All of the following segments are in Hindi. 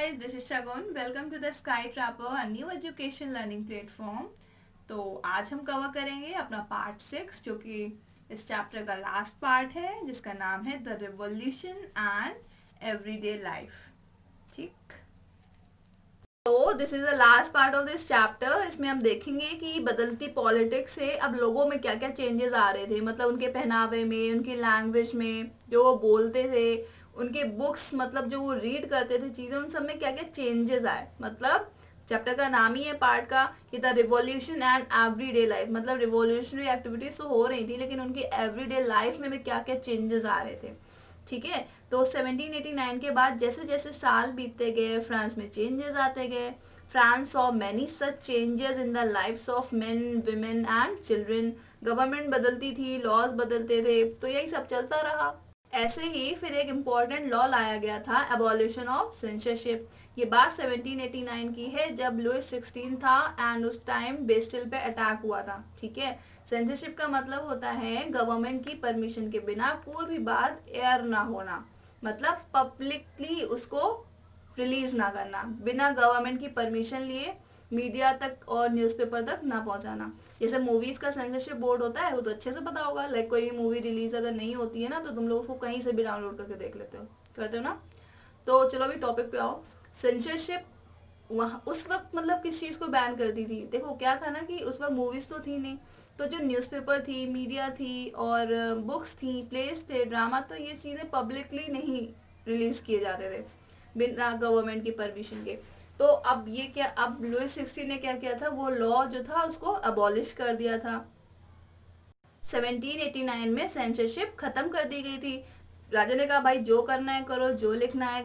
guys, this is Shagun. Welcome to the Sky Trapper, a new education learning platform. तो आज हम कवर करेंगे अपना पार्ट 6 जो कि इस चैप्टर का लास्ट पार्ट है जिसका नाम है the revolution and everyday life. ठीक, तो this is the last part of this chapter. इसमें हम देखेंगे कि बदलती पॉलिटिक्स से अब लोगों में क्या क्या चेंजेस आ रहे थे, मतलब उनके पहनावे में, उनकी लैंग्वेज में, जो वो बोलते थे, उनके बुक्स, मतलब जो वो रीड करते थे चीज़ें, उन सब में क्या क्या चेंजेस आए. मतलब चैप्टर का नाम ही है पार्ट का कि the revolution and everyday life. मतलब रिवॉल्यूशनरी एक्टिविटीज तो हो रही थी लेकिन उनकी एवरीडे लाइफ में भी क्या क्या चेंजेस आ रहे थे. ठीक है, तो 1789 के बाद जैसे जैसे साल बीतते गए फ्रांस में चेंजेस आते गए. France saw many such changes in the lifes of men, women and children. Government बदलती थी, लॉज बदलते थे, तो यही सब चलता रहा. ऐसे ही फिर एक इम्पॉर्टेंट लॉ लाया गया था, एबॉलिशन ऑफ सेंसरशिप. ये बात 1789 की है जब लुइस 16 था एंड उस टाइम बेस्टिल पे अटैक हुआ था. ठीक है, सेंसरशिप का मतलब होता है गवर्नमेंट की परमिशन के बिना कोई भी बात एयर ना होना, मतलब पब्लिकली उसको रिलीज ना करना, बिना गवर्नमेंट की परमिशन लिए मीडिया तक और न्यूज़पेपर तक ना पहुंचाना. जैसे मूवीज का सेंसरशिप बोर्ड होता है, वो तो अच्छे से पता होगा. लाइक कोई भी मूवी रिलीज अगर नहीं होती है ना तो तुम लोग उसको कहीं से भी डाउनलोड करके देख लेते हो, कहते हो ना. तो चलो अभी टॉपिक पे आओ. सेंसरशिप वहाँ उस वक्त मतलब किस चीज़ को बैन करती थी. देखो क्या था ना कि उस वक्त मूवीज तो थी नहीं, तो जो न्यूज़पेपर थी, मीडिया थी और बुक्स थी, प्लेस थे, ड्रामा, तो ये चीज़ें पब्लिकली नहीं रिलीज किए जाते थे बिना गवर्नमेंट की परमिशन के. तो अब ये क्या, अब लुइस 16 ने क्या किया था, वो लॉ जो था उसको अबॉलिश कर दिया था. 1789 में सेंसरशिप खत्म कर दी गई थी. राजा ने कहा भाई जो करना है करो, जो लिखना है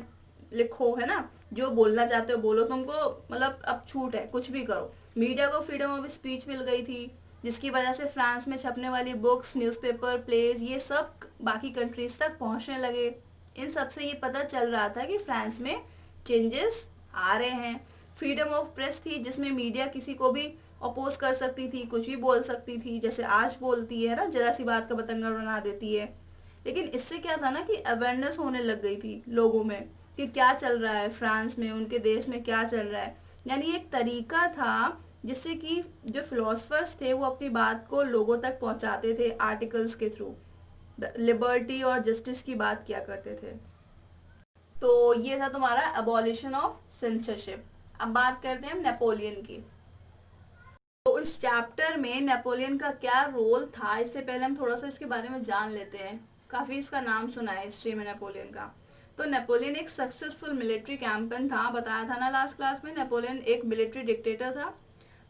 लिखो, है ना, जो बोलना चाहते हो बोलो, तुमको मतलब अब छूट है, कुछ भी करो. मीडिया को फ्रीडम ऑफ स्पीच मिल गई थी जिसकी वजह से फ्रांस में छपने वाली बुक्स, न्यूज़पेपर, प्लेज, ये सब बाकी कंट्रीज तक पहुंचने लगे. इन सब से ये पता चल रहा था कि फ्रांस में चेंजेस आ रहे हैं. फ्रीडम ऑफ प्रेस थी जिसमें मीडिया किसी को भी अपोज कर सकती थी, कुछ भी बोल सकती थी, जैसे आज बोलती है ना, जरा सी बात का बतंगड़ बना देती है. लेकिन इससे क्या था ना कि अवेयरनेस होने लग गई थी लोगों में कि क्या चल रहा है फ्रांस में, उनके देश में क्या चल रहा है. यानी एक तरीका था जिससे कि जो फिलोसफर्स थे वो अपनी बात को लोगों तक पहुंचाते थे आर्टिकल्स के थ्रू, लिबर्टी और जस्टिस की बात किया करते थे. तो ये था तुम्हारा अबॉलिशन ऑफ सेंसरशिप. अब बात करते हैं हम नेपोलियन की. तो इस चैप्टर में नेपोलियन का क्या रोल था, इससे पहले हम थोड़ा सा इसके बारे में जान लेते हैं. काफ़ी इसका नाम सुना है हिस्ट्री में नेपोलियन का. तो नेपोलियन एक सक्सेसफुल मिलिट्री कैंपेन था, बताया था ना लास्ट क्लास में, नेपोलियन एक मिलिट्री डिक्टेटर था.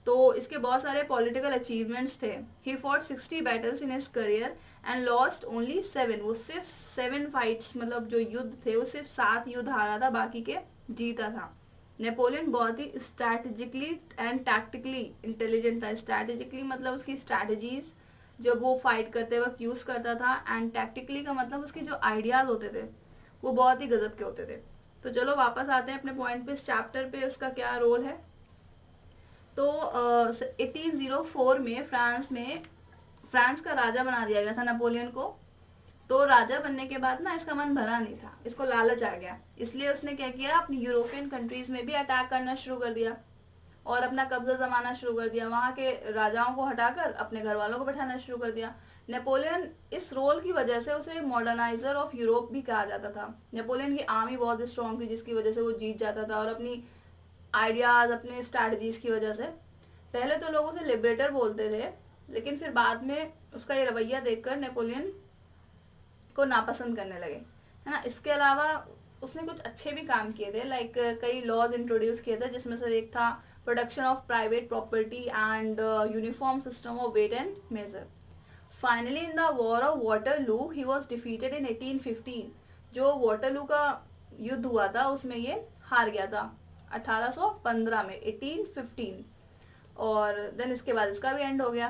तो इसके बहुत सारे पॉलिटिकल अचीवमेंट्स थे. He fought 60 battles in his career and lost only 7. वो सिर्फ 7 फाइट्स, मतलब जो युद्ध थे वो सिर्फ 7 युद्ध हारा था, बाकी के जीता था. नेपोलियन बहुत ही स्ट्रैटेजिकली एंड टैक्टिकली इंटेलिजेंट था. स्ट्रैटेजिकली मतलब उसकी स्ट्रैटेजीज जब वो फाइट करते वक्त यूज करता था, एंड टैक्टिकली का मतलब उसके जो आइडियाज होते थे वो बहुत ही गजब के होते थे. तो चलो वापस आते हैं अपने पॉइंट पे, इस चैप्टर पे उसका क्या रोल है. तो 1804 में फ्रांस का राजा बना दिया गया था नेपोलियन को. तो राजा बनने के बाद ना इसका मन भरा नहीं था, इसको लालच आ गया, इसलिए उसने क्या किया, अपनी यूरोपियन कंट्रीज में भी अटैक करना शुरू कर दिया और अपना कब्जा जमाना शुरू कर दिया. वहाँ के राजाओं को हटाकर अपने घर वालों को बैठाना शुरू कर दिया. नेपोलियन इस रोल की वजह से उसे मॉडर्नाइजर ऑफ यूरोप भी कहा जाता था. नेपोलियन की आर्मी बहुत स्ट्रॉन्ग थी जिसकी वजह से वो जीत जाता था, और अपनी आइडियाज, अपने स्ट्रैटेजीज की वजह से. पहले तो लोग उसे लिबरेटर बोलते थे, लेकिन फिर बाद में उसका ये रवैया देखकर नेपोलियन को नापसंद करने लगे, है ना. इसके अलावा उसने कुछ अच्छे भी काम किए थे, लाइक कई लॉज इंट्रोड्यूस किए थे जिसमें से एक था protection of private property and uniform system of weight and measure. Finally in the war of Waterloo he was defeated in 1815. जो वाटरलू का युद्ध हुआ था उसमें ये हार गया था 1815 में, 1815. और देन इसके बाद इसका भी एंड हो गया.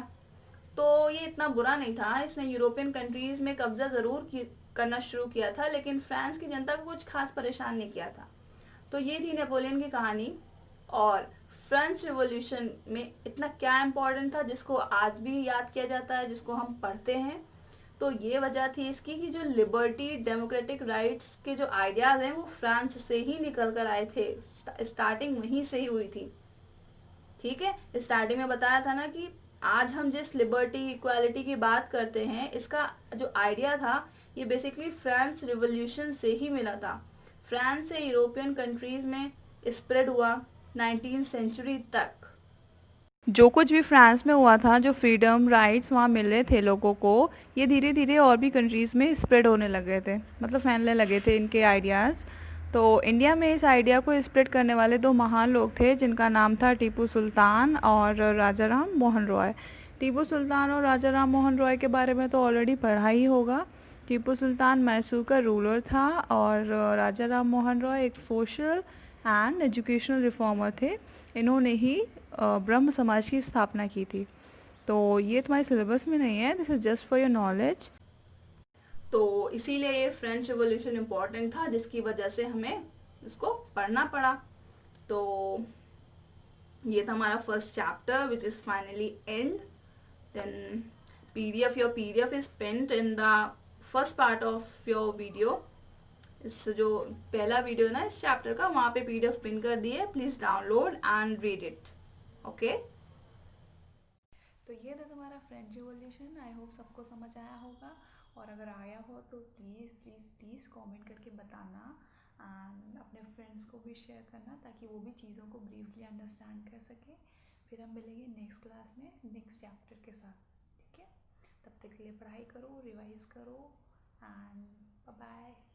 तो ये इतना बुरा नहीं था, इसने यूरोपियन कंट्रीज में कब्जा जरूर करना शुरू किया था, लेकिन फ्रांस की जनता को कुछ खास परेशान नहीं किया था. तो ये थी नेपोलियन की कहानी. और फ्रेंच रिवॉल्यूशन में इतना क्या इम्पोर्टेंट था जिसको आज भी याद किया जाता है, जिसको हम पढ़ते हैं. तो ये वजह थी इसकी कि जो लिबर्टी डेमोक्रेटिक राइट्स के जो आइडियाज़ हैं वो फ्रांस से ही निकल कर आए थे, स्टार्टिंग वहीं से ही हुई थी। ठीक है, स्टार्टिंग में बताया था ना कि आज हम जिस लिबर्टी इक्वालिटी की बात करते हैं, इसका जो आइडिया था ये बेसिकली फ्रांस रिवॉल्यूशन से ही मिला था। फ्रांस से यूरोपियन कंट्रीज में स्प्रेड हुआ 19th सेंचुरी तक। जो कुछ भी फ्रांस में हुआ था, जो फ्रीडम राइट्स वहाँ मिल रहे थे लोगों को, ये धीरे धीरे और भी कंट्रीज़ में स्प्रेड होने लगे थे, मतलब फैलने लगे थे इनके आइडियाज़। तो इंडिया में इस आइडिया को स्प्रेड करने वाले दो महान लोग थे जिनका नाम था टीपू सुल्तान और राजा राम मोहन रॉय। टीपू सुल्तान और राजा राम मोहन रॉय के बारे में तो ऑलरेडी पढ़ा ही होगा। टीपू सुल्तान मैसूर का रूलर था और राजा राम मोहन रॉय एक सोशल एंड एजुकेशनल रिफॉर्मर थे। इन्होंने ही ब्रह्म समाज की स्थापना की थी। तो ये तुम्हारे सिलेबस में नहीं है, this is just for your knowledge. तो इसीलिए ये फ्रेंच रिवॉल्यूशन इम्पोर्टेंट था, जिसकी वजह से हमें इसको पढ़ना पड़ा। तो ये था हमारा first chapter which is finally end. Then PDF, your PDF is pinned in the first part of your video. इस जो पहला वीडियो ना इस चैप्टर का, वहाँ पे पीडीएफ पिन कर दिए, please download and read it. Okay, तो ये था तुम्हारा फ्रेंच रिवॉल्यूशन। आई होप सबको समझ आया होगा, और अगर आया हो तो प्लीज़ प्लीज़ प्लीज़ कमेंट करके बताना एंड अपने फ्रेंड्स को भी शेयर करना ताकि वो भी चीज़ों को ब्रीफली अंडरस्टैंड कर सके। फिर हम मिलेंगे नेक्स्ट क्लास में नेक्स्ट चैप्टर के साथ, ठीक है? तब तक के लिए पढ़ाई करो, रिवाइज करो एंड बाय बाय।